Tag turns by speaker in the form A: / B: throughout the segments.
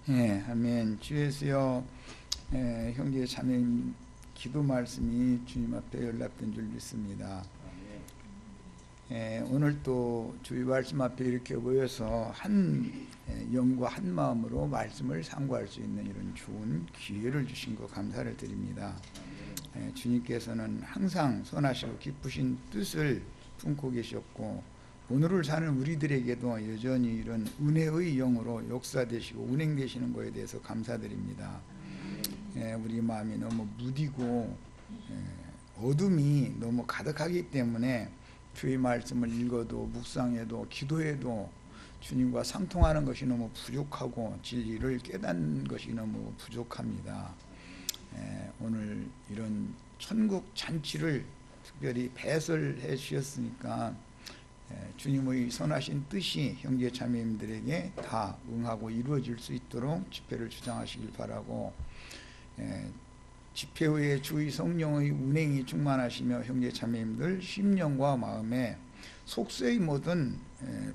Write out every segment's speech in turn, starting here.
A: 예, 아멘. 주 예수여, 형제 자매님 기도 말씀이 주님 앞에 연락된 줄 믿습니다. 오늘 또 주의 말씀 앞에 이렇게 모여서 한 영과 한 마음으로 말씀을 상고할 수 있는 이런 좋은 기회를 주신 것 감사를 드립니다. 주님께서는 항상 선하시고 기쁘신 뜻을 품고 계셨고, 오늘을 사는 우리들에게도 여전히 이런 은혜의 영으로 역사되시고 운행되시는 것에 대해서 감사드립니다. 우리 마음이 너무 무디고 어둠이 너무 가득하기 때문에 주의 말씀을 읽어도 묵상해도 기도해도 주님과 상통하는 것이 너무 부족하고 진리를 깨닫는 것이 너무 부족합니다. 오늘 이런 천국 잔치를 특별히 배설해 주셨으니까 주님의 선하신 뜻이 형제 자매님들에게 다 응하고 이루어질 수 있도록 집회를 주장하시길 바라고, 집회 후에 주의 성령의 운행이 충만하시며 형제 자매님들 심령과 마음에 속세의 모든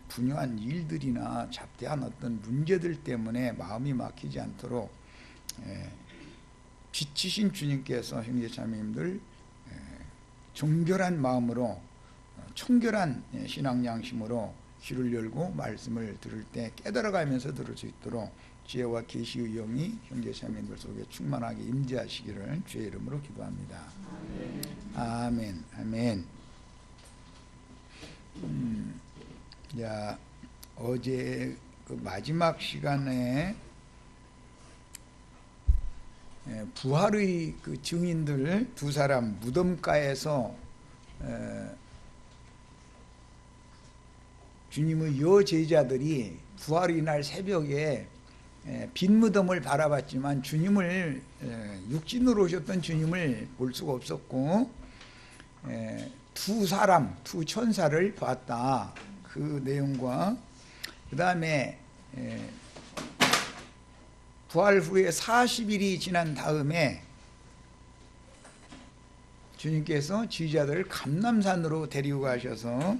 A: 분유한 일들이나 잡대한 어떤 문제들 때문에 마음이 막히지 않도록 지치신 주님께서 형제 자매님들 정결한 마음으로 청결한 신앙 양심으로 귀를 열고 말씀을 들을 때 깨달아가면서 들을 수 있도록 지혜와 계시의 영이 형제 자매들 속에 충만하게 임재하시기를 주의 이름으로 기도합니다. 아멘. 아멘. 자, 어제 그 마지막 시간에 부활의 그 증인들 두 사람 무덤가에서 주님의 여제자들이 부활의 날 새벽에 빈 무덤을 바라봤지만 주님을, 육신으로 오셨던 주님을 볼 수가 없었고, 두 사람, 두 천사를 봤다. 그 내용과 그 다음에 부활 후에 40일이 지난 다음에 주님께서 지휘자들을 감람산으로 데리고 가셔서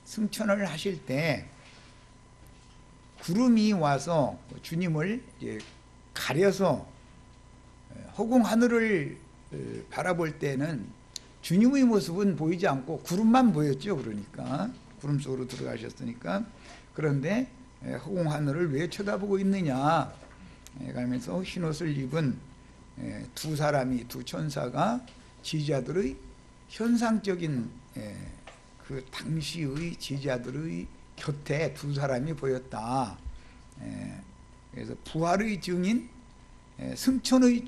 A: 승천을 하실 때 구름이 와서 주님을 가려서 허공 하늘을 바라볼 때는 주님의 모습은 보이지 않고 구름만 보였죠. 그러니까 구름 속으로 들어가셨으니까. 그런데 허공 하늘을 왜 쳐다보고 있느냐 하면서 흰옷을 입은 두 사람이, 두 천사가 지휘자들의 현상적인 그 당시의 지휘자들의 곁에 두 사람이 보였다. 그래서 부활의 증인, 승천의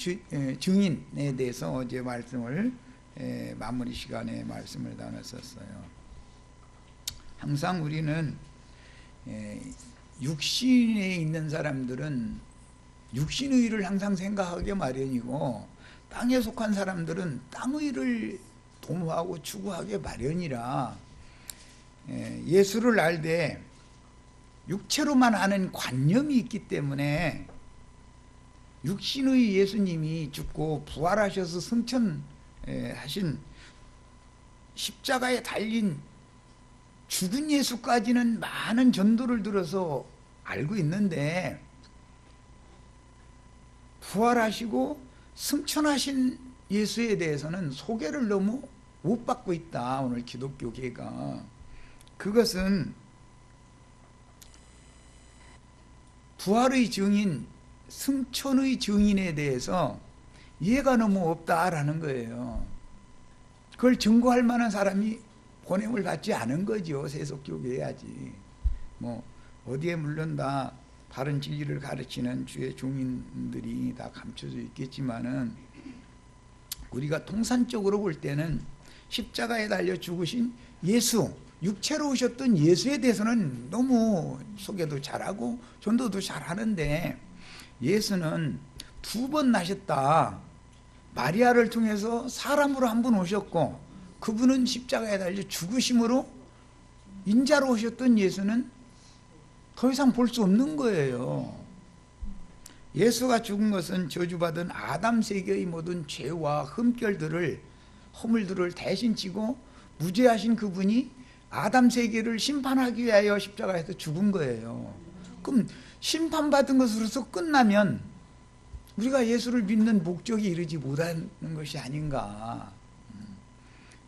A: 증인에 대해서 어제 말씀을 마무리 시간에 말씀을 나눴었어요. 항상 우리는 육신에 있는 사람들은 육신의 일을 항상 생각하기 마련이고, 땅에 속한 사람들은 땅의 일을 도모하고 추구하기 마련이라 예수를 알되 육체로만 아는 관념이 있기 때문에 육신의 예수님이 죽고 부활하셔서 승천하신 십자가에 달린 죽은 예수까지는 많은 전도를 들어서 알고 있는데, 부활하시고 승천하신 예수에 대해서는 소개를 너무 못 받고 있다. 오늘 기독교계가. 그것은 부활의 증인, 승천의 증인에 대해서 이해가 너무 없다라는 거예요. 그걸 증거할 만한 사람이 보냄을 받지 않은 거죠. 세속교계야지. 뭐 어디에 물론 다 바른 진리를 가르치는 주의 종인들이 다 감춰져 있겠지만은, 우리가 통산적으로 볼 때는 십자가에 달려 죽으신 예수, 육체로 오셨던 예수에 대해서는 너무 소개도 잘하고 전도도 잘하는데, 예수는 두 번 나셨다. 마리아를 통해서 사람으로 한 분 오셨고, 그분은 십자가에 달려 죽으심으로 인자로 오셨던 예수는 더 이상 볼 수 없는 거예요. 예수가 죽은 것은 저주받은 아담 세계의 모든 죄와 허물들을 대신 지고 무죄하신 그분이 아담 세계를 심판하기 위하여 십자가에서 죽은 거예요. 그럼 심판받은 것으로서 끝나면 우리가 예수를 믿는 목적에 이르지 못하는 것이 아닌가.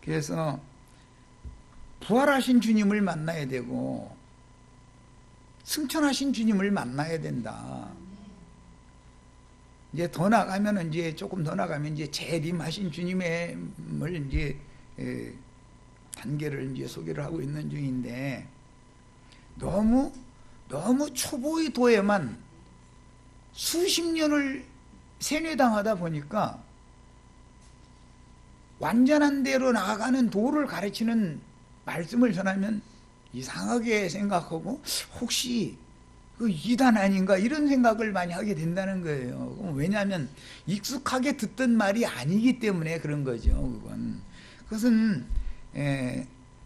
A: 그래서 부활하신 주님을 만나야 되고 승천하신 주님을 만나야 된다. 이제 더 나가면 이제 조금 더 나가면 이제 재림하신 주님을 이제 단계를 이제 소개를 하고 있는 중인데 너무 초보의 도에만 수십 년을 세뇌당하다 보니까 완전한 대로 나아가는 도를 가르치는 말씀을 전하면 이상하게 생각하고 혹시 그 이단 아닌가 이런 생각을 많이 하게 된다는 거예요. 왜냐하면 익숙하게 듣던 말이 아니기 때문에 그런 거죠. 그것은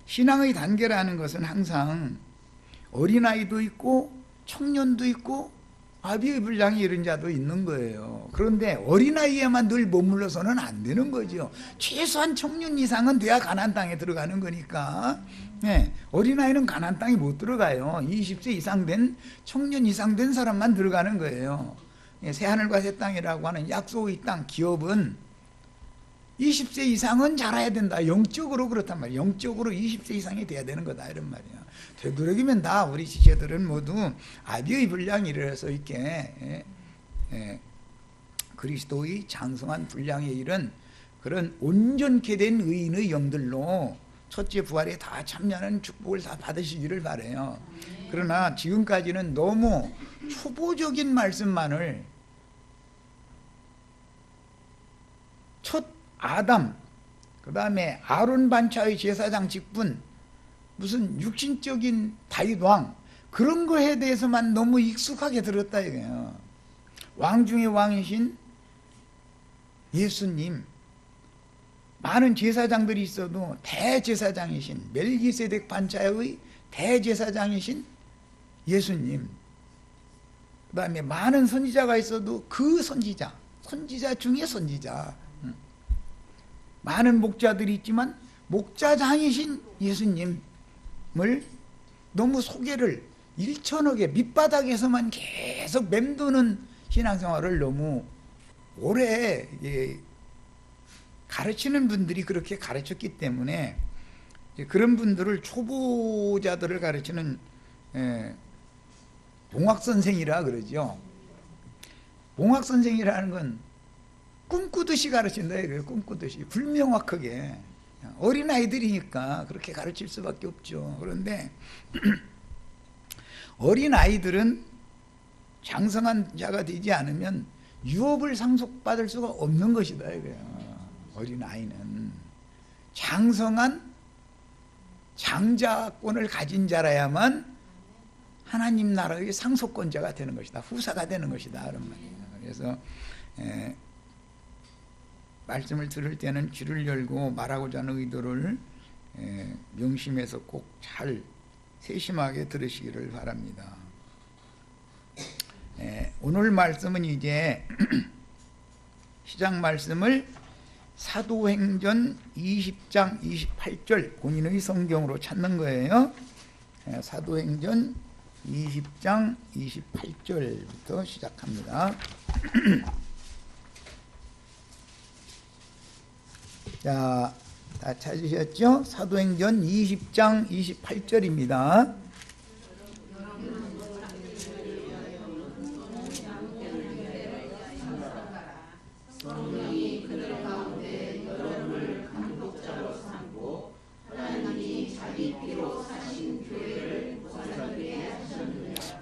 A: 신앙의 단계라는 것은 항상 어린아이도 있고 청년도 있고 아비의 분량이 이런 자도 있는 거예요. 그런데 어린아이에만 늘 머물러서는 안 되는 거죠. 최소한 청년 이상은 돼야 가나안 땅에 들어가는 거니까. 어린아이는 가나안 땅에 못 들어가요. 20세 이상 된 청년 이상 된 사람만 들어가는 거예요. 새하늘과 새 땅이라고 하는 약속의 땅 기업은 20세 이상은 자라야 된다. 영적으로 그렇단 말이에요. 영적으로 20세 이상이 돼야 되는 거다 이런 말이에요. 되도록이면 다 우리 지체들은 모두 아비의 분량에 이르러서 있게 그리스도의 장성한 분량에 이른 그런 온전케 된 의인의 영들로 첫째 부활에 다 참여하는 축복을 다 받으시기를 바라요. 그러나 지금까지는 너무 초보적인 말씀만을 첫 아담, 그 다음에 아론 반차의 제사장 직분, 무슨 육신적인 다윗 왕 그런 거에 대해서만 너무 익숙하게 들었다 이거예요. 왕 중에 왕이신 예수님, 많은 제사장들이 있어도 대제사장이신 멜기세덱 반차의 대제사장이신 예수님, 그 다음에 많은 선지자가 있어도 그 선지자 중에 선지자, 많은 목자들이 있지만 목자장이신 예수님을 너무 소개를 일천하게 밑바닥에서만 계속 맴도는 신앙생활을 너무 오래 가르치는 분들이 그렇게 가르쳤기 때문에 그런 분들을 초보자들을 가르치는 봉학선생이라 그러죠. 봉학선생이라는 건 꿈꾸듯이 가르친다 이거예요. 꿈꾸듯이 불명확하게. 어린아이들이니까 그렇게 가르칠 수밖에 없죠. 그런데 어린아이들은 장성한 자가 되지 않으면 유업을 상속받을 수가 없는 것이다 이거예요. 어린아이는 장성한 장자권을 가진 자라야만 하나님 나라의 상속권자가 되는 것이다. 후사가 되는 것이다 그런 말이에요. 그래서 말씀을 들을 때는 귀를 열고 말하고자 하는 의도를 명심해서 꼭 잘 세심하게 들으시기를 바랍니다. 오늘 말씀은 이제 시작 말씀을 사도행전 20장 28절 본인의 성경으로 찾는 거예요. 사도행전 20장 28절부터 시작합니다. 자, 다 찾으셨죠? 사도행전 20장 28절입니다.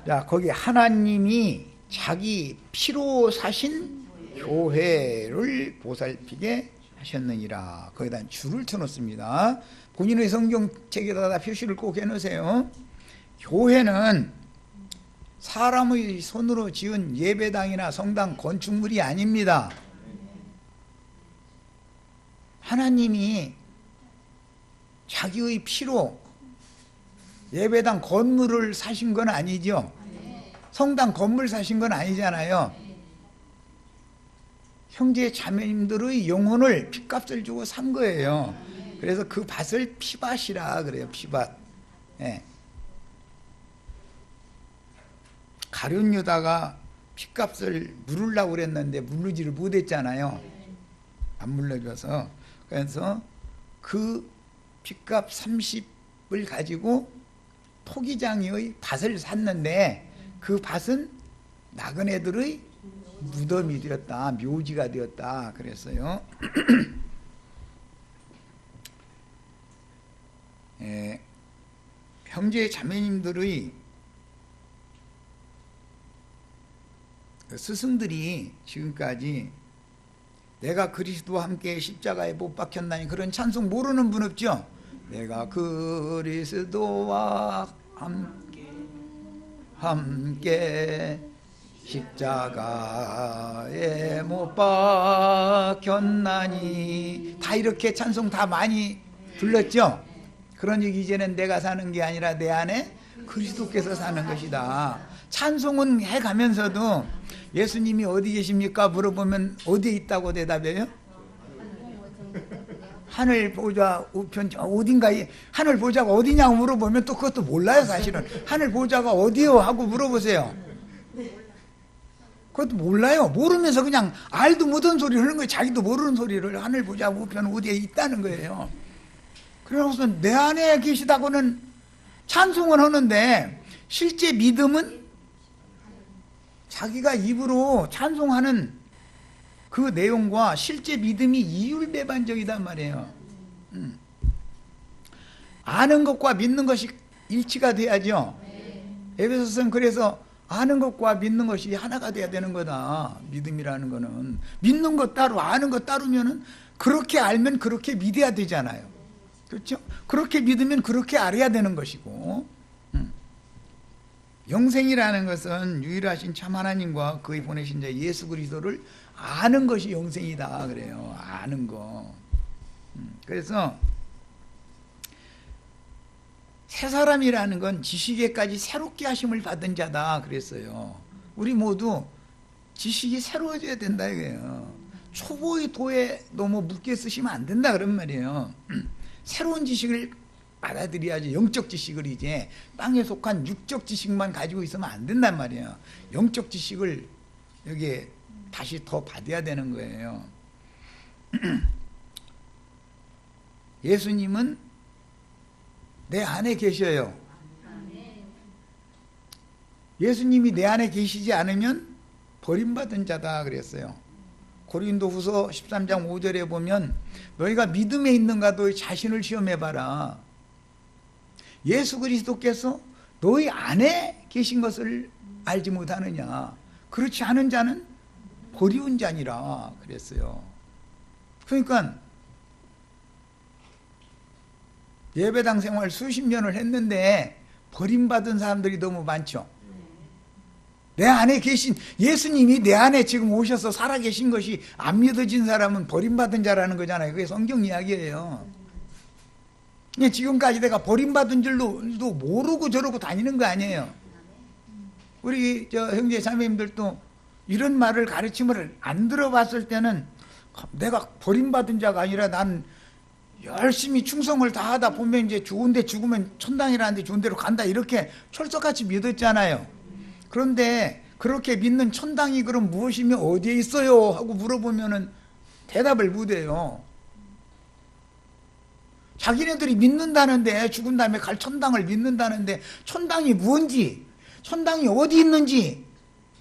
A: 자, 거기 하나님이 자기 피로 사신 교회를 보살피게 하셨느니라. 거기다 줄을 쳐놓습니다. 본인의 성경책에다 표시를 꼭 해놓으세요. 교회는 사람의 손으로 지은 예배당이나 성당 건축물이 아닙니다. 하나님이 자기의 피로 예배당 건물을 사신 건 아니죠. 성당 건물 사신 건 아니잖아요. 형제 자매님들의 영혼을 핏값을 주고 산 거예요. 그래서 그 밭을 피밭이라 그래요. 피밭. 가룟 유다가 핏값을 물으려고 그랬는데 물르지를 못했잖아요. 안 물러줘서. 그래서 그 핏값 30을 가지고 토기장의 밭을 샀는데 그 밭은 나그네들의 무덤이 되었다, 묘지가 되었다 그랬어요. 형제 자매님들의 스승들이 지금까지 내가 그리스도와 함께 십자가에 못 박혔나니 그런 찬송 모르는 분 없죠? 내가 그리스도와 함께 십자가에 못 박혔나니 다 이렇게 찬송 다 많이 불렀죠? 그러니 이제는 내가 사는 게 아니라 내 안에 그리스도께서 사는 것이다. 찬송은 해가면서도 예수님이 어디 계십니까? 물어보면 어디에 있다고 대답해요? 하늘 보좌 우편 어딘가에, 하늘 보좌가 어디냐고 물어보면 또 그것도 몰라요. 사실은 하늘 보좌가 어디요? 하고 물어보세요. 그것도 몰라요. 모르면서 그냥 알도 못한 소리를 하는 거예요. 자기도 모르는 소리를. 하늘 보좌 우편 어디에 있다는 거예요. 그래서 내 안에 계시다고는 찬송을 하는데 실제 믿음은 자기가 입으로 찬송하는 그 내용과 실제 믿음이 이율배반적이단 말이에요. 아는 것과 믿는 것이 일치가 돼야죠. 에베소서는 그래서 아는 것과 믿는 것이 하나가 돼야 되는 거다. 믿음이라는 거는 믿는 것 따로 아는 것 따르면은 그렇게 알면 그렇게 믿어야 되잖아요. 그렇죠? 그렇게 믿으면 그렇게 알아야 되는 것이고, 영생이라는 것은 유일하신 참 하나님과 그의 보내신 자 예수 그리스도를 아는 것이 영생이다 그래요. 아는 거. 그래서 새 사람이라는 건 지식에까지 새롭게 하심을 받은 자다 그랬어요. 우리 모두 지식이 새로워져야 된다 이거예요. 초보의 도에 너무 묶여 쓰시면 안 된다 그런 말이에요. 새로운 지식을 받아들여야지. 영적 지식을 이제 땅에 속한 육적 지식만 가지고 있으면 안 된단 말이에요. 영적 지식을 여기에 다시 더 받아야 되는 거예요. 예수님은 내 안에 계셔요. 예수님이 내 안에 계시지 않으면 버림받은 자다 그랬어요. 고린도후서 13장 5절에 보면 너희가 믿음에 있는가 너희 자신을 시험해봐라. 예수 그리스도께서 너희 안에 계신 것을 알지 못하느냐. 그렇지 않은 자는 버리운 자니라 그랬어요. 그러니까 예배당 생활 수십 년을 했는데 버림받은 사람들이 너무 많죠. 내 안에 계신 예수님이 내 안에 지금 오셔서 살아계신 것이 안 믿어진 사람은 버림받은 자라는 거잖아요. 그게 성경 이야기예요. 지금까지 내가 버림받은 줄도 모르고 저러고 다니는 거 아니에요. 우리 형제 자매님들도 이런 말을 가르침을 안 들어봤을 때는 내가 버림받은 자가 아니라 난 열심히 충성을 다하다 보면 이제 좋은데 죽으면 천당이라는데 좋은 데로 간다 이렇게 철석같이 믿었잖아요. 그런데 그렇게 믿는 천당이 그럼 무엇이며 어디에 있어요? 하고 물어보면은 대답을 못해요. 자기네들이 믿는다는데 죽은 다음에 갈 천당을 믿는다는데 천당이 뭔지 천당이 어디 있는지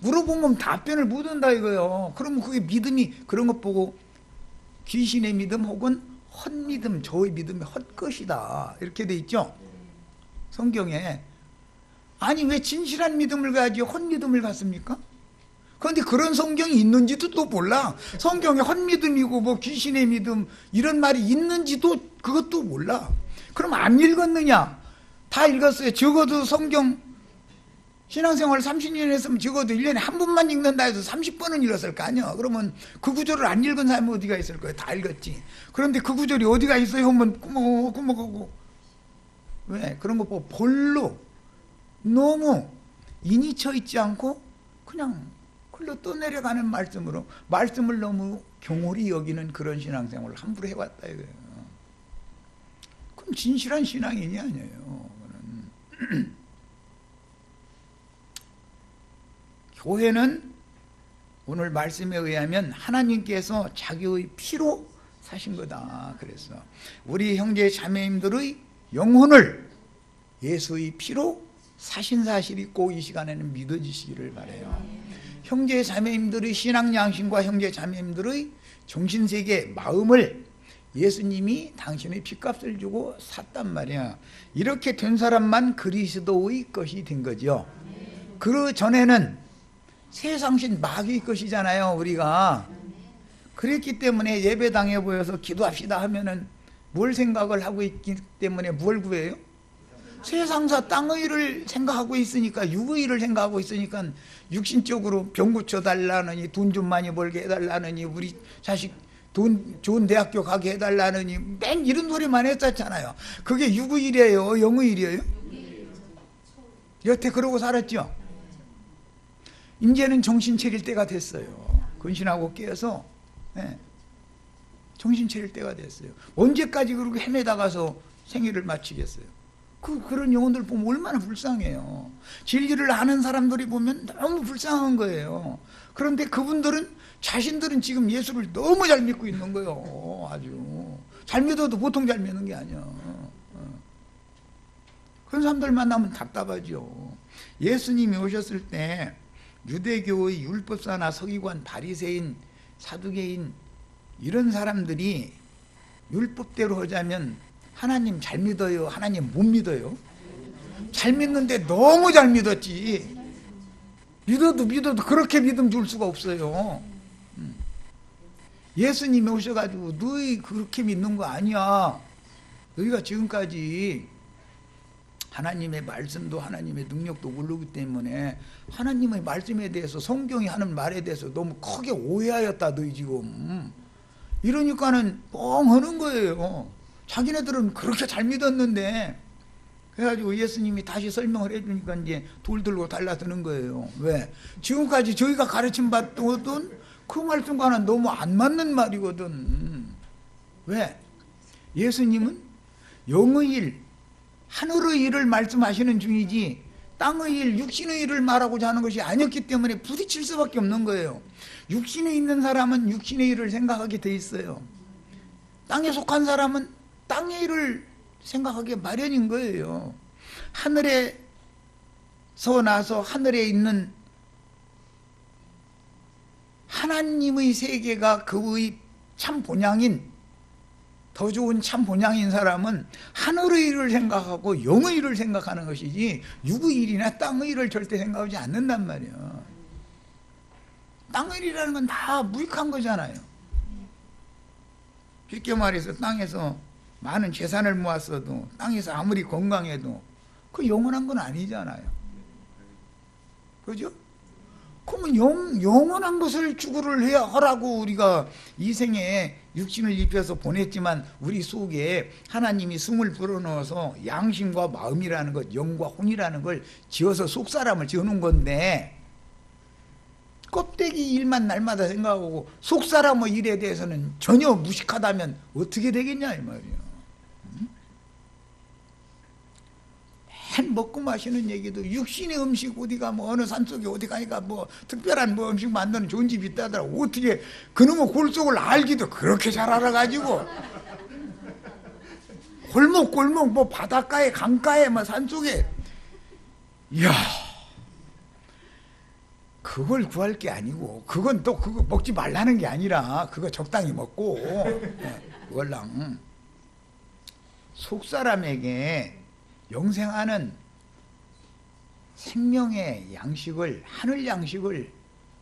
A: 물어보면 답변을 못한다 이거예요. 그러면 그게 믿음이 그런 것 보고 귀신의 믿음 혹은 헛믿음 저의 믿음이 헛것이다 이렇게 돼 있죠 성경에. 아니 왜 진실한 믿음을 가야지 헛믿음을 갖습니까? 그런데 그런 성경이 있는지도 또 몰라. 성경에 헛믿음이고 뭐 귀신의 믿음 이런 말이 있는지도 그것도 몰라. 그럼 안 읽었느냐? 다 읽었어요. 적어도 성경 신앙생활 30년 했으면 적어도 1년에 한 번만 읽는다 해서 30번은 읽었을 거 아니야. 그러면 그 구절을 안 읽은 사람이 어디가 있을 거예요. 다 읽었지. 그런데 그 구절이 어디가 있어요? 하면 꾸벅꾸벅하고 왜? 그런 거 보고 볼로 너무 인이 쳐 있지 않고 그냥 흘러 떠내려가는 말씀으로 말씀을 너무 경홀히 여기는 그런 신앙생활을 함부로 해왔다 이거예요. 그럼 진실한 신앙인이 아니에요. 교회는 오늘 말씀에 의하면 하나님께서 자기의 피로 사신 거다. 그래서 우리 형제 자매님들의 영혼을 예수의 피로 사신 사실이 꼭 이 시간에는 믿어지시기를 바라요. 형제 자매님들의 신앙 양심과 형제 자매님들의 정신세계 마음을 예수님이 당신의 피값을 주고 샀단 말이야. 이렇게 된 사람만 그리스도의 것이 된 거죠. 그 전에는 세상신 마귀의 것이잖아요, 우리가. 그랬기 때문에 예배당에 모여서 기도합시다 하면은 뭘 생각을 하고 있기 때문에 뭘 구해요? 세상사 땅의 일을 생각하고 있으니까, 육의 일을 생각하고 있으니까 육신적으로 병 고쳐달라느니, 돈 좀 많이 벌게 해달라느니, 우리 자식 돈 좋은 대학교 가게 해달라느니 맨 이런 소리만 했었잖아요. 그게 육의 일이에요, 영의 일이에요? 여태 그러고 살았죠. 이제는 정신 차릴 때가 됐어요. 근신하고 깨어서 정신 차릴 때가 됐어요. 언제까지 그렇게 헤매다가서 생일을 마치겠어요? 그런 영혼들 보면 얼마나 불쌍해요. 진리를 아는 사람들이 보면 너무 불쌍한 거예요. 그런데 그분들은 자신들은 지금 예수를 너무 잘 믿고 있는 거예요. 아주 잘 믿어도 보통 잘 믿는 게 아니야. 그런 사람들 만나면 답답하죠. 예수님이 오셨을 때 유대교의 율법사나 서기관, 바리새인, 사두개인 이런 사람들이 율법대로 하자면 하나님 잘 믿어요, 하나님 못 믿어요? 잘 믿는데 너무 잘 믿었지. 믿어도 그렇게 믿음 줄 수가 없어요. 예수님이 오셔가지고 너희 그렇게 믿는 거 아니야. 너희가 지금까지 하나님의 말씀도 하나님의 능력도 모르기 때문에 하나님의 말씀에 대해서, 성경이 하는 말에 대해서 너무 크게 오해하였다 너희 지금. 이러니까는 뻥 하는 거예요. 자기네들은 그렇게 잘 믿었는데. 그래가지고 예수님이 다시 설명을 해주니까 이제 돌 들고 달라드는 거예요. 왜? 지금까지 저희가 가르침 받던 그 말씀과는 너무 안 맞는 말이거든. 왜? 예수님은 영의 일, 하늘의 일을 말씀하시는 중이지 땅의 일, 육신의 일을 말하고자 하는 것이 아니었기 때문에 부딪힐 수밖에 없는 거예요. 육신에 있는 사람은 육신의 일을 생각하게 돼 있어요. 땅에 속한 사람은 땅의 일을 생각하게 마련인 거예요. 하늘에서 나서 하늘에 있는 하나님의 세계가 그의 참 본향인, 더 좋은 참 본향인 사람은 하늘의 일을 생각하고 영의 일을 생각하는 것이지 육의 일이나 땅의 일을 절대 생각하지 않는단 말이야. 땅의 일이라는 건 다 무익한 거잖아요. 쉽게 말해서 땅에서 많은 재산을 모았어도, 땅에서 아무리 건강해도 그 영원한 건 아니잖아요. 그죠? 그러면 영원한 것을 추구를 해야 하라고 우리가 이 생에 육신을 입혀서 보냈지만 우리 속에 하나님이 숨을 불어넣어서 양심과 마음이라는 것, 영과 혼이라는 걸 지어서 속사람을 지어놓은 건데, 껍데기 일만 날마다 생각하고 속사람의 일에 대해서는 전혀 무식하다면 어떻게 되겠냐 이 말이에요. 맨 먹고 마시는 얘기도 육신의 음식 어디가 뭐 어느 산속에 어디 가니까 뭐 특별한 뭐 음식 만드는 좋은 집이 있다더라고. 어떻게 그놈의 골속을 알기도 그렇게 잘 알아가지고 골목 뭐 바닷가에 강가에 뭐 산속에, 이야, 그걸 구할 게 아니고, 그건 또 그거 먹지 말라는 게 아니라 그거 적당히 먹고 월랑 속사람에게 영생하는 생명의 양식을, 하늘 양식을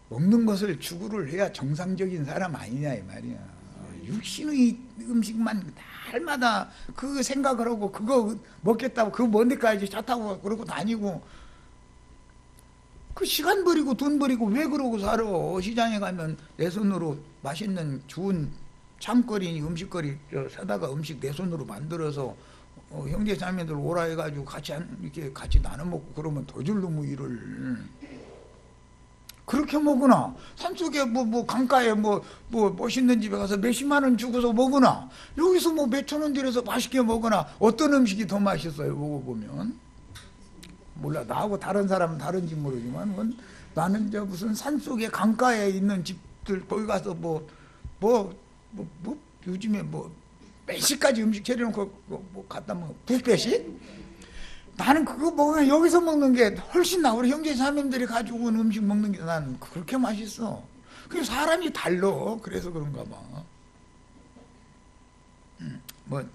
A: 먹는 것을 추구를 해야 정상적인 사람 아니냐 이 말이야. 육신의 음식만 날마다 그 생각을 하고 그거 먹겠다고 그 먼 데까지 차 타고 그러고 다니고 그 시간 버리고 돈 버리고 왜 그러고 살아. 시장에 가면 내 손으로 맛있는 좋은 참거리 음식거리 사다가 음식 내 손으로 만들어서 형제 자매들 오라 해가지고 이렇게 같이 나눠 먹고 그러면 더 줄 놈의 일을 그렇게 먹으나, 산속에 뭐 강가에 뭐 멋있는 집에 가서 몇십만 원 주고서 먹으나, 여기서 뭐 몇천 원 들여서 맛있게 먹으나, 어떤 음식이 더 맛있어요? 먹어보면 몰라. 나하고 다른 사람은 다른지 모르지만 그건 나는 저 무슨 산속에 강가에 있는 집들 거기 가서 요즘에 몇 시까지 음식 차려놓고 갖다 먹어. 뷔페식? 나는 그거 먹으면 여기서 먹는 게 훨씬 나. 우리 형제 자매들이 가지고 온 음식 먹는 게 나는 그렇게 맛있어. 그 사람이 달라. 그래서 그런가 봐.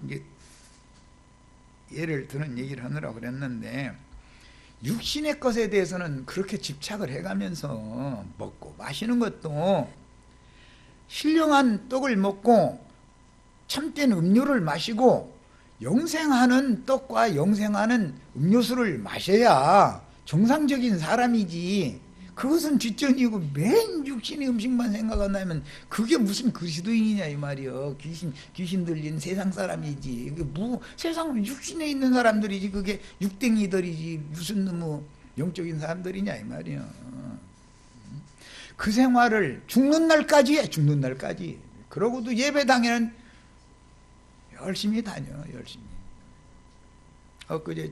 A: 이제 예를 드는 얘기를 하느라고 그랬는데, 육신의 것에 대해서는 그렇게 집착을 해가면서 먹고 마시는 것도 신령한 떡을 먹고 참된 음료를 마시고 영생하는 떡과 영생하는 음료수를 마셔야 정상적인 사람이지. 그것은 뒷전이고 맨 육신의 음식만 생각한다면 그게 무슨 그리스도인이냐 이 말이요. 귀신 들린 세상 사람이지. 세상 육신에 있는 사람들이지. 그게 육댕이들이지. 무슨 너무 영적인 사람들이냐 이 말이요. 그 생활을 죽는 날까지 해. 죽는 날까지. 그러고도 예배당에는 열심히 다녀. 열심히. 엊그제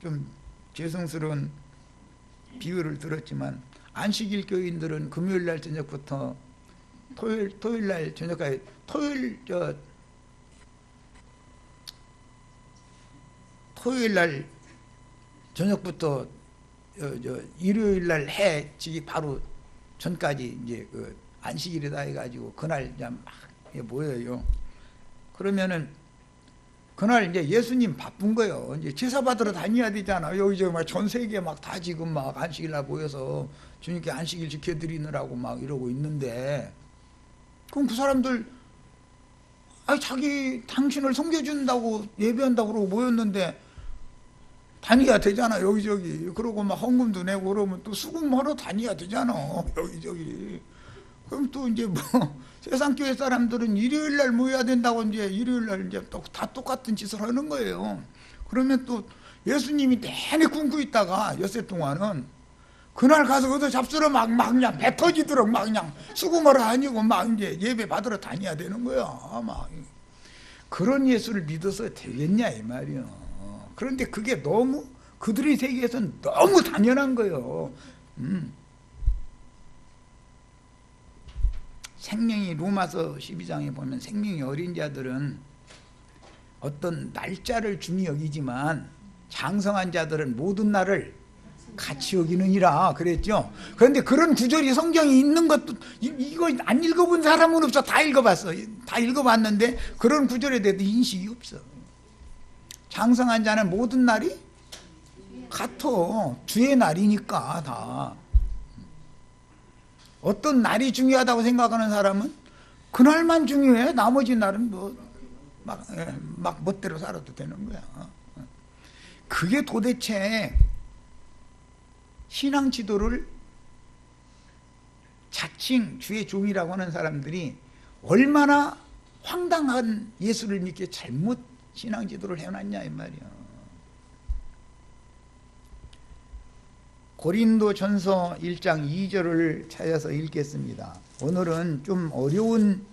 A: 좀 죄송스러운 비유를 들었지만, 안식일 교인들은 금요일 날 저녁부터 토요일 날 저녁까지, 토요일 날 저녁부터 일요일 날 해 지기 바로 전까지 이제 그 안식일이다 해가지고 그날 이제 막 모여요. 그러면은 그날 이제 예수님 바쁜 거예요. 이제 제사 받으러 다녀야 되잖아. 여기저기 막 전 세계 막 다 지금 막 안식일 날 모여서 주님께 안식일 지켜드리느라고 막 이러고 있는데, 그럼 그 사람들 당신을 섬겨준다고 예배한다고 그러고 모였는데 다녀야 되잖아. 여기저기. 그러고 막 헌금도 내고 그러면 또 수금하러 다녀야 되잖아. 여기저기. 그럼 또 이제 세상교회 사람들은 일요일 날 모여야 된다고 이제 일요일 날 이제 또 다 똑같은 짓을 하는 거예요. 그러면 또 예수님이 내내 굶고 있다가 엿새 동안은 그날 가서 어디 잡수러 막 그냥 배 터지도록 막 그냥 수금하러 다니고 막 이제 예배 받으러 다녀야 되는 거야. 막 그런 예수를 믿어서 되겠냐 이 말이요. 그런데 그게 너무 그들의 세계에서는 너무 당연한 거예요. 생명이 로마서 12장에 보면 생명이 어린 자들은 어떤 날짜를 중히 여기지만 장성한 자들은 모든 날을 같이 여기느니라 그랬죠. 그런데 그런 구절이 성경에 있는 것도 이거 안 읽어본 사람은 없어. 다 읽어봤어. 다 읽어봤는데 그런 구절에 대해서 인식이 없어. 장성한 자는 모든 날이 같아. 주의 날이니까 다. 어떤 날이 중요하다고 생각하는 사람은 그날만 중요해. 나머지 날은 막 멋대로 살아도 되는 거야. 그게 도대체 신앙 지도를 자칭 주의 종이라고 하는 사람들이 얼마나 황당한 예수를 믿게 잘못 신앙 지도를 해놨냐 이 말이야. 고린도 전서 1장 2절을 찾아서 읽겠습니다. 오늘은 좀 어려운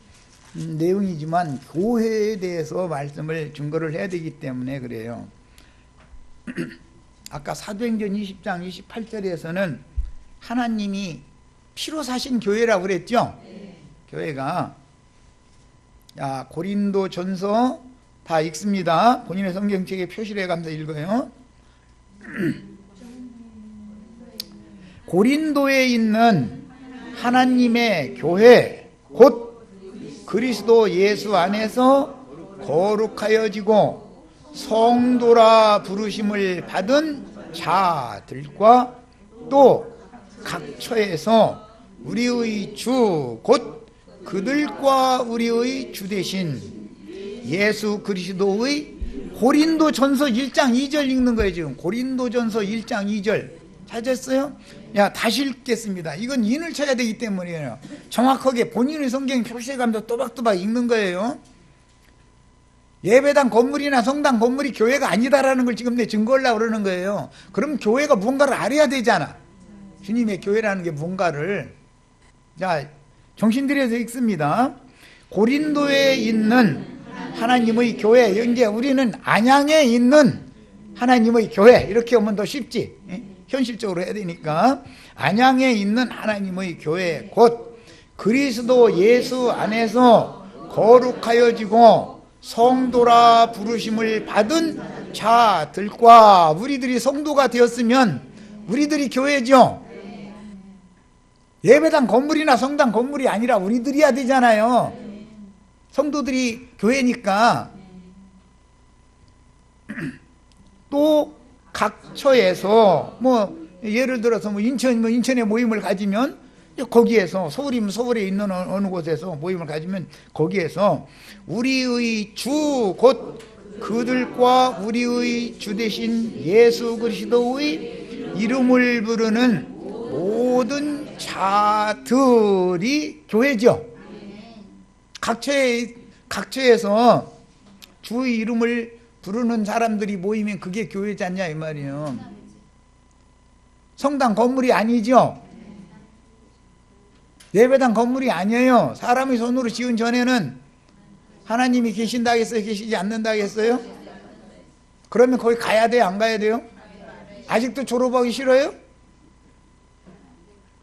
A: 내용이지만 교회에 대해서 말씀을 증거를 해야 되기 때문에 그래요. 아까 사도행전 20장 28절에서는 하나님이 피로 사신 교회라고 그랬죠? 네. 교회가. 자, 고린도 전서 다 읽습니다. 본인의 성경책에 표시를 해가면서 읽어요. 고린도에 있는 하나님의 교회 곧 그리스도 예수 안에서 거룩하여지고 성도라 부르심을 받은 자들과 또 각처에서 우리의 주 곧 그들과 우리의 주 되신 예수 그리스도의 고린도 전서 1장 2절 읽는 거예요. 지금 고린도 전서 1장 2절 찾았어요? 야, 다시 읽겠습니다. 이건 인을 쳐야 되기 때문이에요. 정확하게 본인의 성경 표시해가면서 또박또박 읽는 거예요. 예배당 건물이나 성당 건물이 교회가 아니다라는 걸 지금 내 증거하려고 그러는 거예요. 그럼 교회가 뭔가를 알아야 되잖아. 주님의 교회라는 게 뭔가를. 자, 정신 들여서 읽습니다. 고린도에 있는 하나님의 교회. 이제 우리는 안양에 있는 하나님의 교회. 이렇게 오면 더 쉽지. 현실적으로 해야 되니까 안양에 있는 하나님의 교회 곧 그리스도 예수 안에서 거룩하여지고 성도라 부르심을 받은 자들과 우리들이 성도가 되었으면 우리들이 교회죠. 예배당 건물이나 성당 건물이 아니라 우리들이야 되잖아요. 성도들이 교회니까. 또 각처에서 예를 들어서 인천에 모임을 가지면 거기에서 서울이면 서울에 있는 어느 곳에서 모임을 가지면 거기에서 우리의 주 곧 그들과 우리의 주 되신 예수 그리스도의 이름을 부르는 모든 자들이 교회죠. 각처에서 주의 이름을 부르는 사람들이 모이면 그게 교회지 않냐 이 말이에요. 성당 건물이 아니죠. 예배당 건물이 아니에요. 사람이 손으로 지은 전에는 하나님이 계신다 했어요? 계시지 않는다 했어요? 그러면 거기 가야 돼요? 안 가야 돼요? 아직도 졸업하기 싫어요?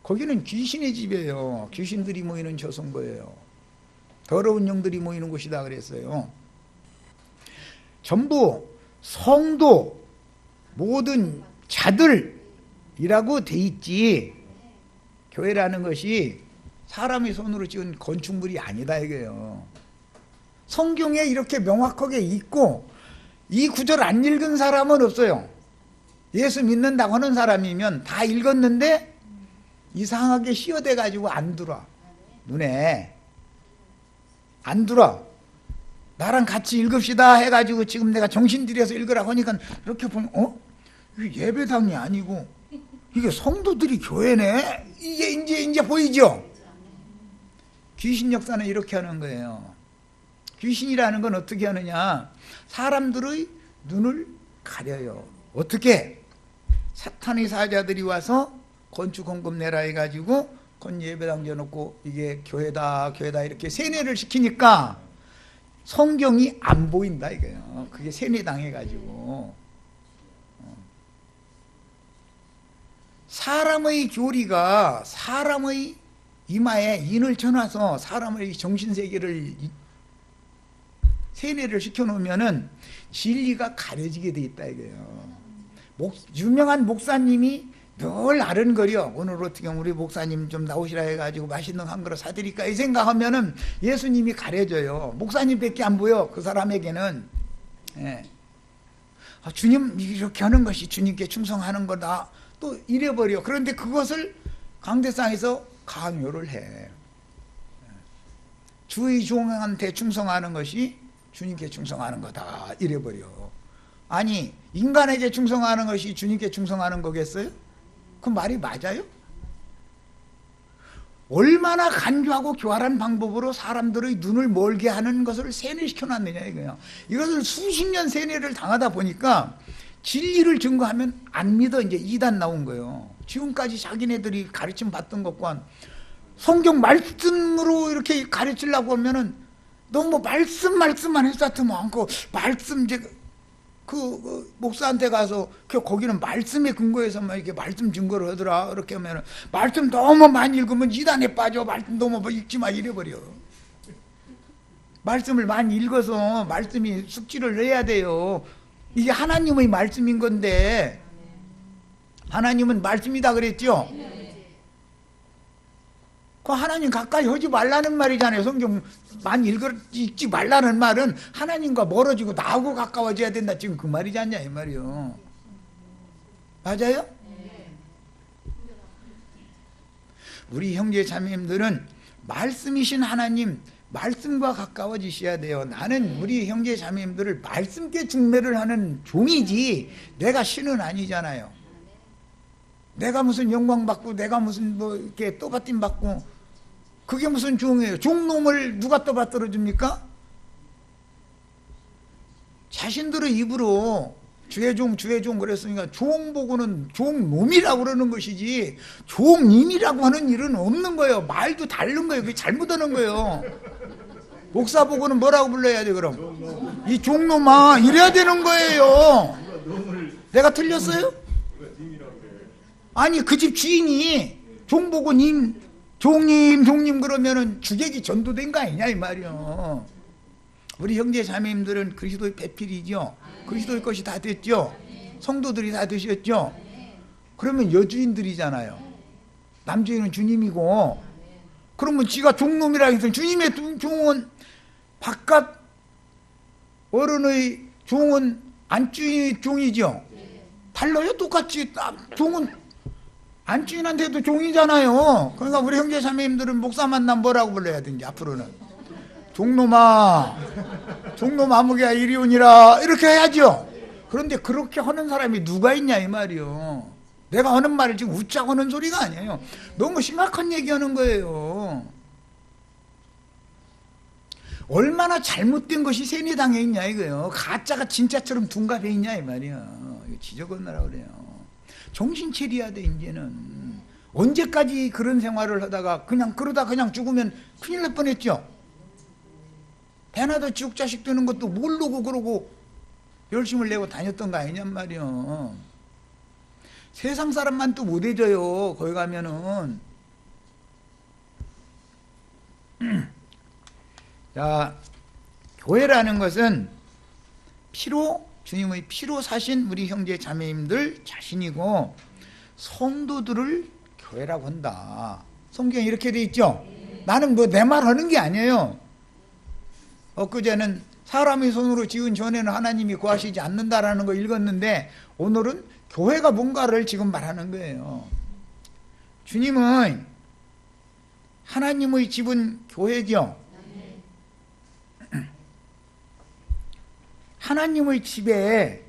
A: 거기는 귀신의 집이에요. 귀신들이 모이는 저성거예요. 더러운 영들이 모이는 곳이다 그랬어요. 전부 성도 모든 자들이라고 돼 있지 교회라는 것이 사람이 손으로 지은 건축물이 아니다 이거예요. 성경에 이렇게 명확하게 있고 이 구절 안 읽은 사람은 없어요. 예수 믿는다고 하는 사람이면 다 읽었는데 이상하게 씌어대 가지고 안 들어. 눈에 안 들어. 나랑 같이 읽읍시다 해가지고 지금 내가 정신 들여서 읽으라고 하니까 이렇게 보면 이게 예배당이 아니고 이게 성도들이 교회네. 이게 이제 보이죠? 귀신 역사는 이렇게 하는 거예요. 귀신이라는 건 어떻게 하느냐? 사람들의 눈을 가려요. 어떻게? 사탄의 사자들이 와서 건축 헌금 내라 해가지고 건 예배당 지어놓고 이게 교회다 이렇게 세뇌를 시키니까 성경이 안 보인다 이거예요. 그게 세뇌당해가지고 사람의 교리가 사람의 이마에 인을 쳐놔서 사람의 정신세계를 세뇌를 시켜놓으면은 진리가 가려지게 돼 있다 이거예요. 유명한 목사님이 늘 아른거려. 오늘 어떻게 우리 목사님 좀 나오시라 해가지고 맛있는 한 그릇 사드릴까 이 생각하면은 예수님이 가려져요. 목사님밖에 안 보여 그 사람에게는. 예. 주님 이렇게 하는 것이 주님께 충성하는 거다 또 이래버려. 그런데 그것을 강대상에서 강요를 해. 주의 종한테 충성하는 것이 주님께 충성하는 거다 이래버려. 아니 인간에게 충성하는 것이 주님께 충성하는 거겠어요? 그 말이 맞아요? 얼마나 간교하고 교활한 방법으로 사람들의 눈을 멀게 하는 것을 세뇌시켜놨느냐 이거예요. 이것을 수십 년 세뇌를 당하다 보니까 진리를 증거하면 안 믿어. 이제 이단 나온 거예요. 지금까지 자기네들이 가르침 받던 것과 성경 말씀으로 이렇게 가르치려고 하면은 너무 말씀만 했었으면 않고 말씀 이제 그 목사한테 가서 거기는 말씀에 근거해서만 이렇게 말씀 증거를 하더라. 그렇게 하면은 말씀 너무 많이 읽으면 이단에 빠져. 말씀 너무 읽지 마 이래버려. 말씀을 많이 읽어서 말씀이 숙지를 내야 돼요. 이게 하나님의 말씀인 건데 하나님은 말씀이다 그랬죠? 그 하나님 가까이 하지 말라는 말이잖아요. 성경 많이 읽지 말라는 말은 하나님과 멀어지고 나하고 가까워져야 된다. 지금 그 말이지 않냐 이 말이요. 맞아요? 우리 형제 자매님들은 말씀이신 하나님 말씀과 가까워지셔야 돼요. 나는 우리 형제 자매님들을 말씀께 중매를 하는 종이지 내가 신은 아니잖아요. 내가 무슨 영광 받고 내가 무슨 이렇게 떠받침 받고 그게 무슨 종이에요. 종놈을 누가 떠받들어 줍니까? 자신들의 입으로 주의 종 그랬으니까 종 보고는 종놈이라고 그러는 것이지 종님이라고 하는 일은 없는 거예요. 말도 다른 거예요. 그게 잘못하는 거예요. 목사 보고는 뭐라고 불러야 돼 그럼? 이 종놈아 이래야 되는 거예요. 내가 틀렸어요? 아니 그 집 주인이 종 보고 님 종님 그러면은 주객이 전도된 거 아니냐 이 말이요. 우리 형제 자매님들은 그리스도의 배필이죠. 그리스도의 것이 다 됐죠. 성도들이 다 되셨죠. 그러면 여주인들이잖아요. 남주인은 주님이고, 그러면 지가 종놈이라 해서 주님의 종은 바깥 어른의 종은 안주인의 종이죠. 달라요. 똑같이 종은 안주인한테도 종이잖아요. 그러니까 우리 형제 자매님들은 목사 만나면 뭐라고 불러야 되는지 앞으로는 종놈아 아무개야 이리 오니라 이렇게 해야죠. 그런데 그렇게 하는 사람이 누가 있냐 이 말이요. 내가 하는 말을 지금 웃자고 하는 소리가 아니에요. 너무 심각한 얘기하는 거예요. 얼마나 잘못된 것이 세뇌당해 있냐 이거예요. 가짜가 진짜처럼 둔갑해 있냐 이 말이야. 이거 지적하느라 그래요. 정신 차려야 돼. 이제는 언제까지 그런 생활을 하다가 그러다 그냥 죽으면 큰일 날 뻔했죠. 배나도 지옥 자식 되는 것도 모르고 그러고 열심을 내고 다녔던 거 아니냔 말이요. 세상 사람만 또 못해줘요. 거기 가면은. 자, 교회라는 것은 주님의 피로 사신 우리 형제 자매님들 자신이고, 성도들을 교회라고 한다. 성경에 이렇게 돼 있죠. 나는 뭐 내 말 하는 게 아니에요. 엊그제는 사람의 손으로 지은 전에는 하나님이 구하시지 않는다라는 거 읽었는데, 오늘은 교회가 뭔가를 지금 말하는 거예요. 주님은 하나님의 집은 교회죠. 하나님의 집에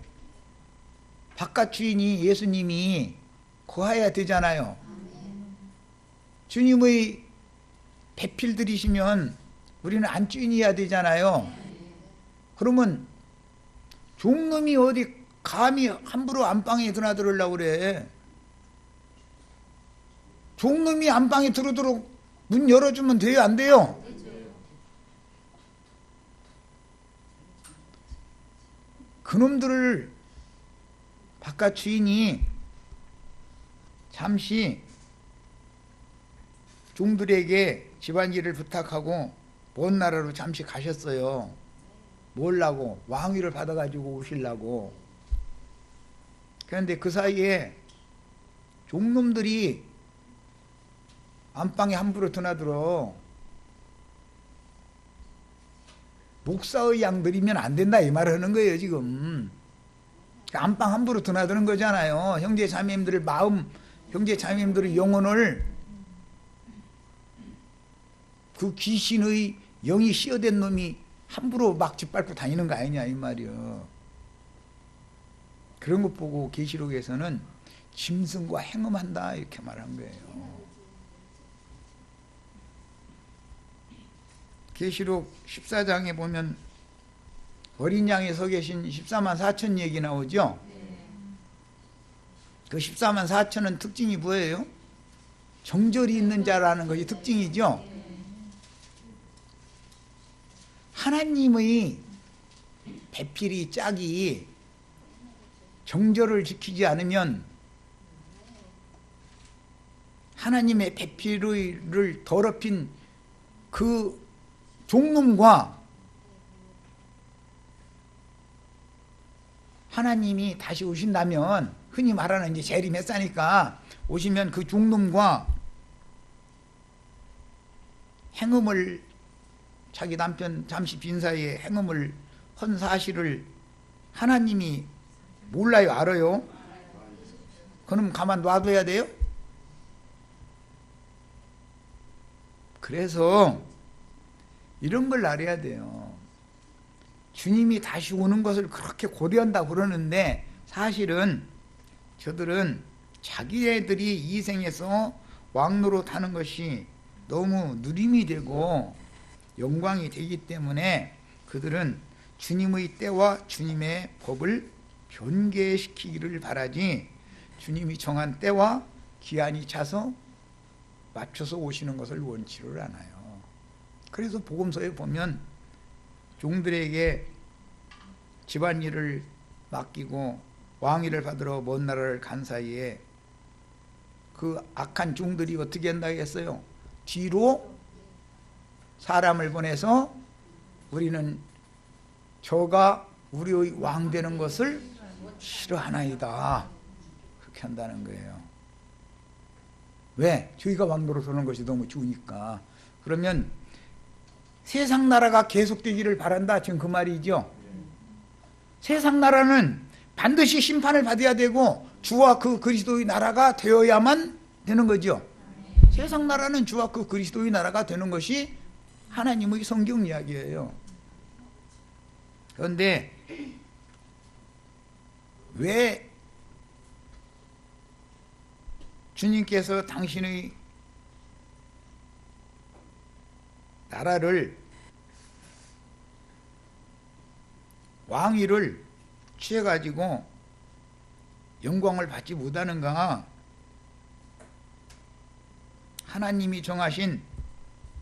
A: 바깥 주인이 예수님이 거해야 되잖아요. 주님의 배필들이시면 우리는 안주인이어야 되잖아요. 그러면 종놈이 어디 감히 함부로 안방에 드나들으려고 그래. 종놈이 안방에 들어도록 문 열어주면 돼요, 안 돼요? 그놈들을 바깥 주인이 잠시 종들에게 집안일을 부탁하고 먼 나라로 잠시 가셨어요. 뭐라고? 왕위를 받아가지고 오시려고. 그런데 그 사이에 종놈들이 안방에 함부로 드나들어. 목사의 양들이면 안 된다 이 말을 하는 거예요 지금. 안방 함부로 드나드는 거잖아요. 형제 자매님들의 마음, 형제 자매님들의 영혼을 그 귀신의 영이 씌어된 놈이 함부로 막 짓밟고 다니는 거 아니냐 이 말이요. 그런 것 보고 계시록에서는 짐승과 행음한다 이렇게 말한 거예요. 계시록 14장에 보면 어린 양에 서 계신 14만 4천 얘기 나오죠. 그 14만 4천은 특징이 뭐예요? 정절이 있는 자라는 것이 특징이죠. 하나님의 배필이 짝이 정절을 지키지 않으면 하나님의 배필을 더럽힌 그 종놈과 하나님이 다시 오신다면, 흔히 말하는 이제 재림했으니까 오시면 그 종놈과 행음을, 자기 남편 잠시 빈 사이에 행음을 한 사실을 하나님이 몰라요? 알아요? 그럼 가만 놔둬야 돼요? 그래서 이런 걸 알아야 돼요. 주님이 다시 오는 것을 그렇게 고려한다고 그러는데, 사실은 저들은 자기네들이 이 생에서 왕노릇 하는 것이 너무 누림이 되고 영광이 되기 때문에 그들은 주님의 때와 주님의 법을 변개시키기를 바라지, 주님이 정한 때와 기한이 차서 맞춰서 오시는 것을 원치를 않아요. 그래서 복음서에 보면 종들에게 집안일을 맡기고 왕위를 받으러 먼 나라를 간 사이에 그 악한 종들이 어떻게 한다고 했어요? 뒤로 사람을 보내서 우리는 저가 우리의 왕 되는 것을 싫어하나이다. 그렇게 한다는 거예요. 왜? 저희가 왕 노릇하는 것이 너무 좋으니까. 그러면 세상 나라가 계속되기를 바란다. 지금 그 말이죠. 세상 나라는 반드시 심판을 받아야 되고 주와 그 그리스도의 나라가 되어야만 되는 거죠. 세상 나라는 주와 그 그리스도의 나라가 되는 것이 하나님의 성경 이야기예요. 그런데 왜 주님께서 당신의 나라를 왕위를 취해가지고 영광을 받지 못하는가? 하나님이 정하신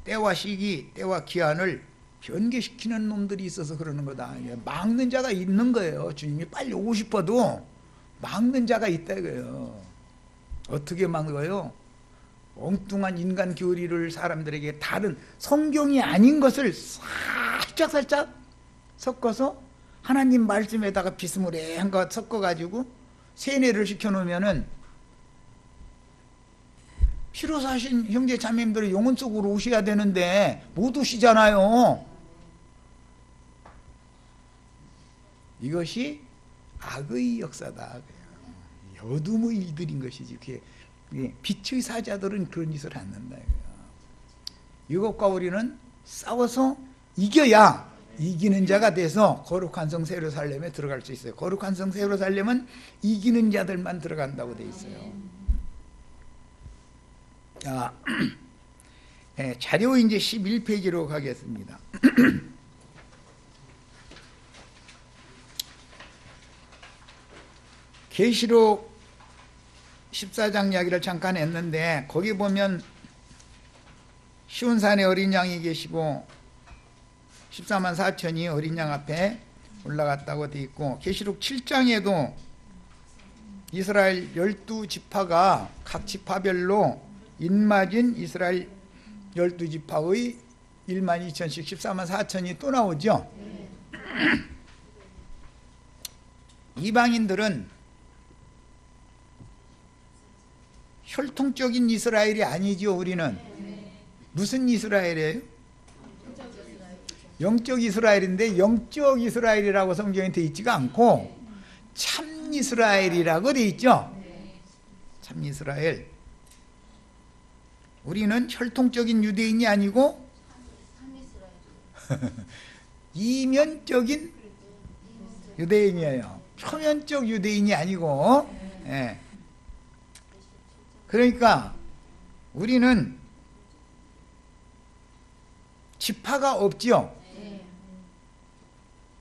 A: 때와 시기, 때와 기한을 변개시키는 놈들이 있어서 그러는 거다. 막는 자가 있는 거예요. 주님이 빨리 오고 싶어도 막는 자가 있다 이거예요. 어떻게 막어요? 엉뚱한 인간 교리를 사람들에게 다른 성경이 아닌 것을 살짝 섞어서 하나님 말씀에다가 비스무리한 것 섞어가지고 세뇌를 시켜놓으면은 피로 사신 형제 자매님들은 영혼 속으로 오셔야 되는데 못 오시잖아요. 이것이 악의 역사다. 어둠의 일들인 것이지. 빛의 사자들은 그런 짓을 않는다. 이것과 우리는 싸워서 이겨야 이기는 자가 돼서 거룩한 성 세루살렘에 들어갈 수 있어요. 거룩한 성 세루살렘은 이기는 자들만 들어간다고 돼 있어요. 자, 자료 이제 11페이지로 가겠습니다. 계시록 14장 이야기를 잠깐 했는데 거기 보면 시온산에 어린 양이 계시고 14만 4천이 어린 양 앞에 올라갔다고 되어 있고 계시록 7장에도 이스라엘 12지파가 각 지파별로 인맞은 이스라엘 12지파의 1만 2천씩 14만 4천이 또 나오죠. 이방인들은 혈통적인 이스라엘이 아니죠. 우리는 무슨 이스라엘이에요? 영적 이스라엘인데 영적 이스라엘이라고 성경에 되어 있지가 않고 참 이스라엘이라고 되어 있죠. 참 이스라엘. 우리는 혈통적인 유대인이 아니고 이면적인 유대인이에요. 표면적 유대인이 아니고. 예. 그러니까 우리는 지파가 없죠.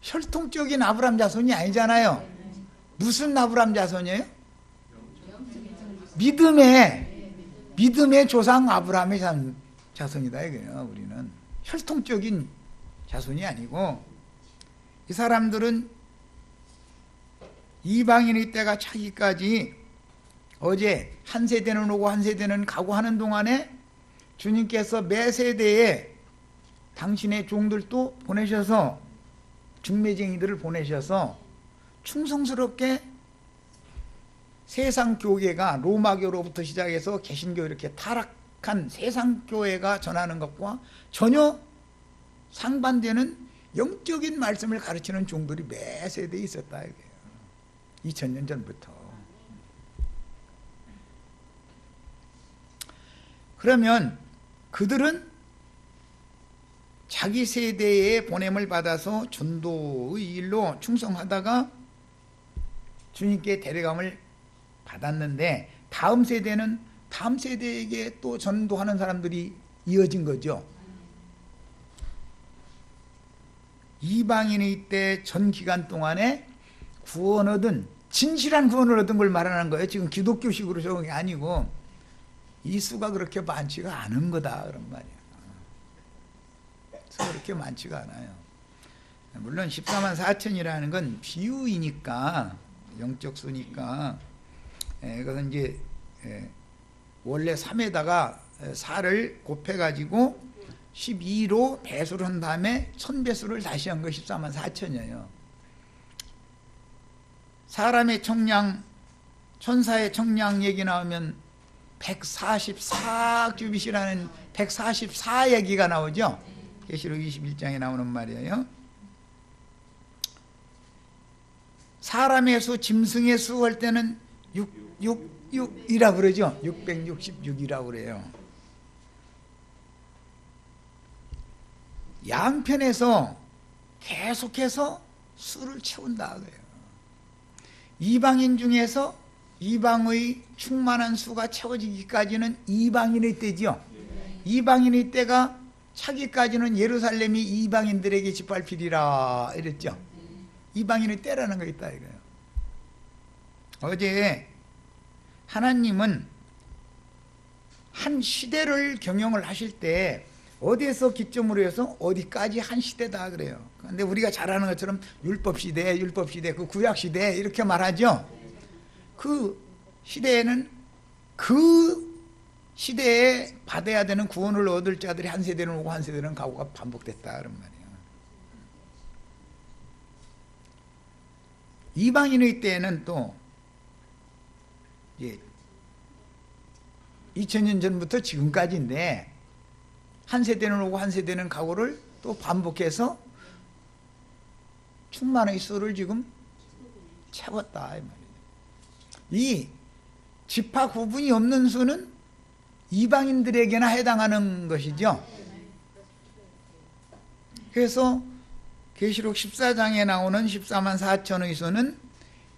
A: 혈통적인 아브람 자손이 아니잖아요. 무슨 아브람 자손이에요? 믿음의 조상 아브라함의 자손이다 이거예요. 우리는 혈통적인 자손이 아니고 이 사람들은 이방인의 때가 차기까지 어제 한 세대는 오고 한 세대는 가고 하는 동안에 주님께서 매 세대에 당신의 종들도 보내셔서 중매쟁이들을 보내셔서 충성스럽게 세상 교계가 로마교로부터 시작해서 개신교 이렇게 타락한 세상 교회가 전하는 것과 전혀 상반되는 영적인 말씀을 가르치는 종들이 매 세대에 있었다 이거예요. 2000년 전부터. 그러면 그들은 자기 세대의 보냄을 받아서 전도의 일로 충성하다가 주님께 데려감을 받았는데 다음 세대는 다음 세대에게 또 전도하는 사람들이 이어진 거죠. 이방인의 때 전 기간 동안에 구원 얻은 진실한 구원을 얻은 걸 말하는 거예요. 지금 기독교식으로 적은 게 아니고 이 수가 그렇게 많지가 않은 거다 그런 말이에요. 수가 그렇게 많지가 않아요. 물론 14만 4천이라는 건 비유이니까 영적 수니까 그것은 이제 원래 3에다가 4를 곱해가지고 12로 배수를 한 다음에 1000배수를 다시 한 거 14만 4천이에요. 사람의 청량, 천사의 청량 얘기 나오면 144규빗이라는 144 얘기가 나오죠. 계시록 21장에 나오는 말이에요. 사람의 수, 짐승의 수 할 때는 6이라고 그러죠. 666이라고 그래요. 양편에서 계속해서 수를 채운다 그래요. 이방인 중에서 이방의 충만한 수가 채워지기까지는 이방인의 때죠. 이방인의 때가 차기까지는 예루살렘이 이방인들에게 짓밟히리라 이랬죠. 이방인의 때라는 거 있다 이거예요. 어제 하나님은 한 시대를 경영을 하실 때 어디에서 기점으로 해서 어디까지 한 시대다 그래요. 그런데 우리가 잘 아는 것처럼 율법시대, 그 구약시대 이렇게 말하죠. 그 시대에는 그 시대에 받아야 되는 구원을 얻을 자들이 한 세대는 오고 한 세대는 가고가 반복됐다 그런 말이에요. 이방인의 때에는 또 2000년 전부터 지금까지인데 한 세대는 오고 한 세대는 가고를 또 반복해서 충만의 수를 지금 채웠다 이 말이에요. 이 지파 구분이 없는 수는 이방인들에게나 해당하는 것이죠. 그래서 계시록 14장에 나오는 14만 4천의 수는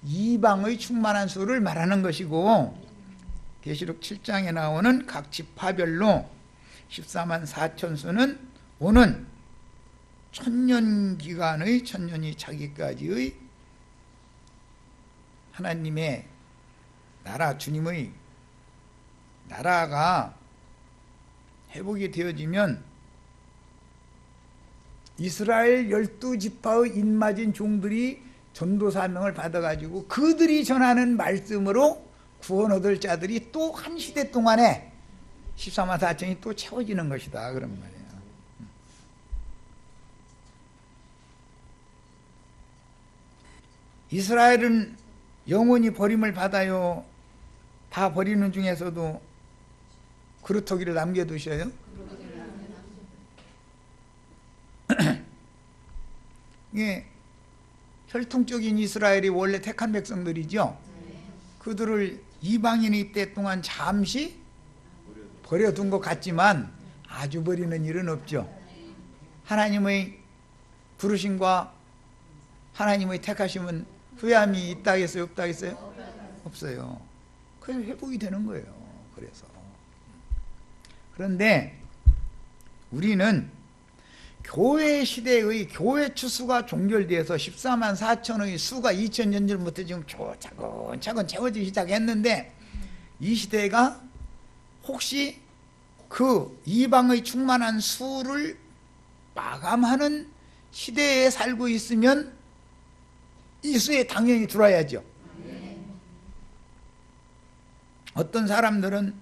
A: 이방의 충만한 수를 말하는 것이고, 계시록 7장에 나오는 각 지파별로 14만 4천 수는 오는 천년기간의 천년이 차기까지의 하나님의 나라, 주님의 나라가 회복이 되어지면 이스라엘 12지파의 인맞은 종들이 전도 사명을 받아가지고 그들이 전하는 말씀으로 구원 얻을 자들이 또 한 시대 동안에 14만 4천이 또 채워지는 것이다 그런 말이에요. 이스라엘은 영원히 버림을 받아요. 다 버리는 중에서도 그루터기를 남겨두셔요. 예, 혈통적인 이스라엘이 원래 택한 백성들이죠. 그들을 이방인의 때 동안 잠시 버려둔 것 같지만 아주 버리는 일은 없죠. 하나님의 부르심과 하나님의 택하심은 후회함이 있다 하겠어요? 없다 하겠어요? 없어요. 그래서 회복이 되는 거예요. 그래서 그런데 우리는 교회 시대의 교회 추수가 종결돼서 14만 4천의 수가 2000년 전부터 지금 차근차근 채워지기 시작했는데, 이 시대가 혹시 그 이방의 충만한 수를 마감하는 시대에 살고 있으면 이 수에 당연히 들어야죠. 어떤 사람들은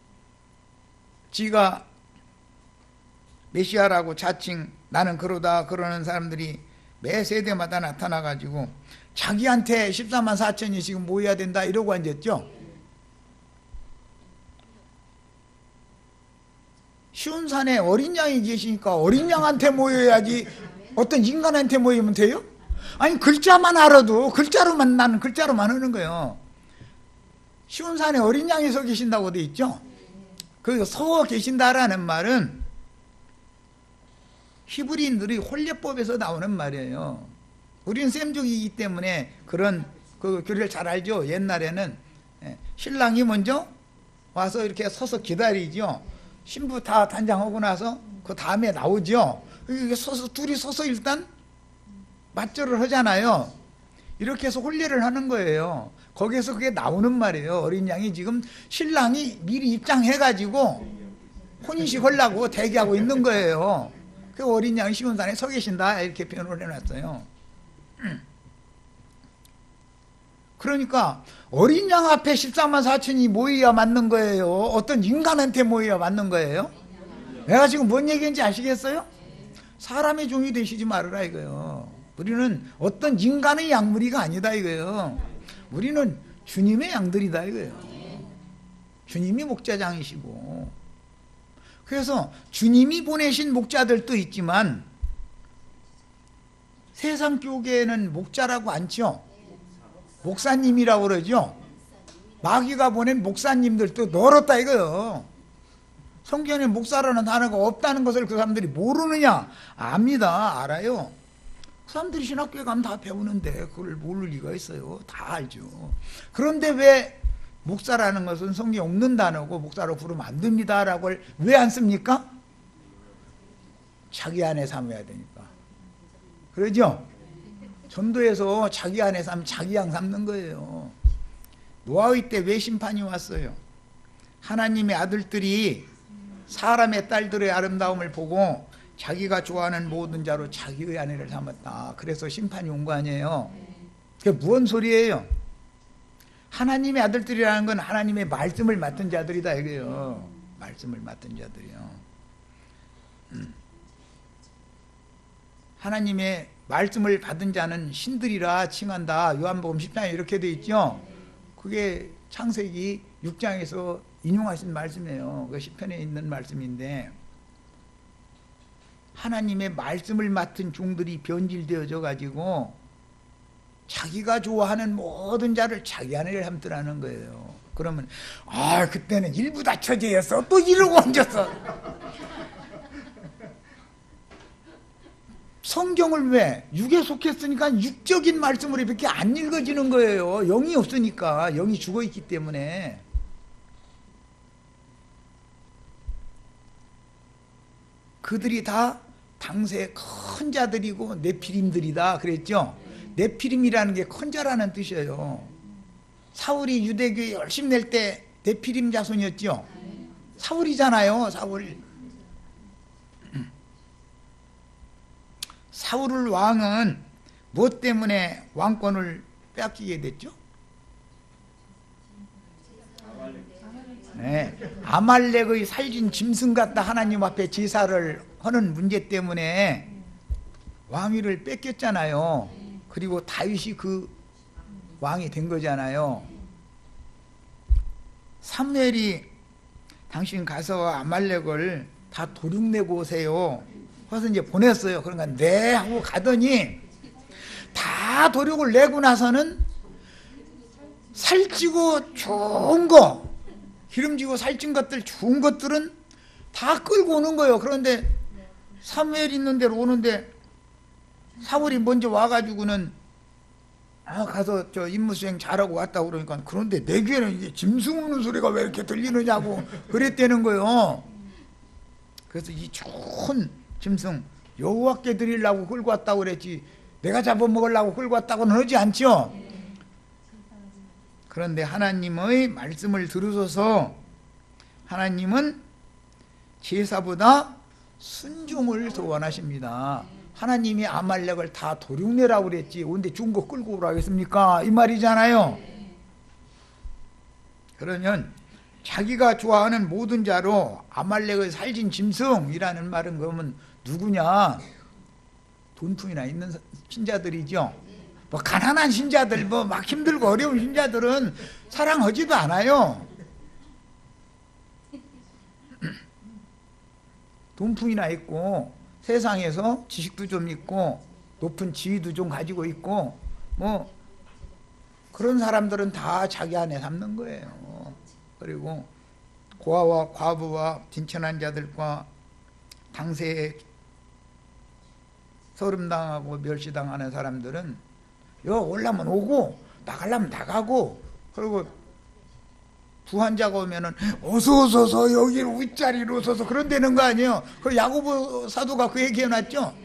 A: 지가 메시아라고 자칭 나는 그러다 그러는 사람들이 매 세대마다 나타나가지고 자기한테 14만 4천이 지금 모여야 된다 이러고 앉았죠. 시온산에 어린 양이 계시니까 어린 양한테 모여야지 어떤 인간한테 모이면 돼요? 아니 글자만 알아도 글자로만 나는 글자로만 하는 거예요. 시온산에 어린 양이 서 계신다고 돼 있죠. 그 서 계신다라는 말은 히브리인들이 혼례법에서 나오는 말이에요. 우리는 셈족이기 때문에 그런 그 교리를 잘 알죠. 옛날에는 신랑이 먼저 와서 이렇게 서서 기다리죠. 신부 다 단장하고 나서 그 다음에 나오죠. 이게 서서 둘이 서서 일단 맞절을 하잖아요. 이렇게 해서 혼례를 하는 거예요. 거기에서 그게 나오는 말이에요. 어린 양이 지금 신랑이 미리 입장해가지고 혼인식 하려고 대기하고 있는 거예요. 그 어린 양이 시온산에 서 계신다 이렇게 표현을 해놨어요. 그러니까 어린 양 앞에 14만 4천이 모여야 맞는 거예요? 어떤 인간한테 모여야 맞는 거예요? 내가 지금 뭔 얘기인지 아시겠어요? 사람의 종이 되시지 말으라 이거예요. 우리는 어떤 인간의 양무리가 아니다 이거예요. 우리는 주님의 양들이다 이거예요. 주님이 목자장이시고, 그래서 주님이 보내신 목자들도 있지만 세상 교계에는 목자라고 않죠. 목사님이라고 그러죠. 마귀가 보낸 목사님들도 멀었다 이거예요. 성경에 목사라는 단어가 없다는 것을 그 사람들이 모르느냐? 압니다. 알아요. 그 사람들이 신학교에 가면 다 배우는데 그걸 모를 리가 있어요. 다 알죠. 그런데 왜 목사라는 것은 성경에 없는 단어고 목사로 부르면 안 됩니다 라고 왜 안 씁니까? 자기 안에 삼아야 되니까. 그러죠? 전도에서 자기 안에 삼 자기 양 삼는 거예요. 노아의 때 왜 심판이 왔어요? 하나님의 아들들이 사람의 딸들의 아름다움을 보고 자기가 좋아하는 모든 자로 자기의 아내를 삼았다. 그래서 심판이 온 거 아니에요? 그게 무슨 소리예요? 하나님의 아들들이라는 건 하나님의 말씀을 맡은 자들이다 이거예요. 말씀을 맡은 자들이요. 하나님의 말씀을 받은 자는 신들이라 칭한다. 요한복음 10장에 이렇게 돼 있죠. 그게 창세기 6장에서 인용하신 말씀이에요. 그 시편에 있는 말씀인데, 하나님의 말씀을 맡은 종들이 변질되어져 가지고 자기가 좋아하는 모든 자를 자기 안에 함더라는 거예요. 그러면 그때는 일부 다 처제였어. 또 이러고 앉았어. 성경을 왜? 육에 속했으니까 육적인 말씀으로 이렇게 안 읽어지는 거예요. 영이 없으니까. 영이 죽어있기 때문에. 그들이 다 당시의 큰 자들이고 네피림들이다 그랬죠. 네피림이라는 게 큰 자라는 뜻이에요. 사울이 유대교에 열심히 낼 때 네피림 자손이었죠. 사울이잖아요. 사울 왕은 무엇 때문에 왕권을 뺏기게 됐죠? 네, 아말렉의 살진 짐승 같다 하나님 앞에 제사를 하는 문제 때문에 왕위를 뺏겼잖아요. 그리고 다윗이 그 왕이 된 거잖아요. 사무엘이 당신 가서 아말렉을 다 도륙내고 오세요. 그래서 이제 보냈어요. 그러니까 네 하고 가더니 다 도륙을 내고 나서는 살찌고 좋은 거, 기름지고 살찐 것들, 좋은 것들은 다 끌고 오는 거예요. 그런데 사무엘 있는 데로 오는데 사울이 먼저 와가지고는 가서 저 임무 수행 잘하고 왔다고 그러니까, 그런데 내 귀에는 이게 짐승 우는 소리가 왜 이렇게 들리느냐고 그랬다는 거예요. 그래서 이 좋은 짐승 여호와께 드리려고 끌고 왔다고 그랬지 내가 잡아먹으려고 끌고 왔다고는 하지 않죠. 그런데 하나님의 말씀을 들으셔서 하나님은 제사보다 순종을 소원하십니다. 하나님이 아말렉을 다 도륙내라고 그랬지 언제 죽은 거 끌고 오라고 했습니까? 이 말이잖아요. 그러면 자기가 좋아하는 모든 자로 아말렉의 살진 짐승이라는 말은 그러면 누구냐? 돈풍이나 있는 신자들이죠. 뭐 가난한 신자들, 뭐 막 힘들고 어려운 신자들은 사랑하지도 않아요. 돈풍이나 있고 세상에서 지식도 좀 있고 높은 지위도 좀 가지고 있고 뭐 그런 사람들은 다 자기 안에 삼는 거예요. 그리고 고아와 과부와 빈천한 자들과 당세에 서름당하고 멸시당하는 사람들은 여기 오려면 오고 나가려면 나가고, 그리고 부한자가 오면은 어서 오소서 여기 윗자리로 오소서 그런다는 거 아니에요. 그 야고보 사도가 그 얘기 해놨죠.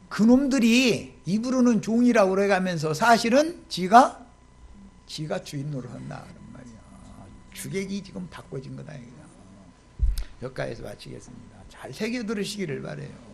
A: 그놈들이 입으로는 종이라고 그래가면서 사실은 지가 주인 노릇한다 그런 말이야. 주객이 지금 바꿔진 거다. 여기까지서 마치겠습니다. 잘 새겨 들으시기를 바라요.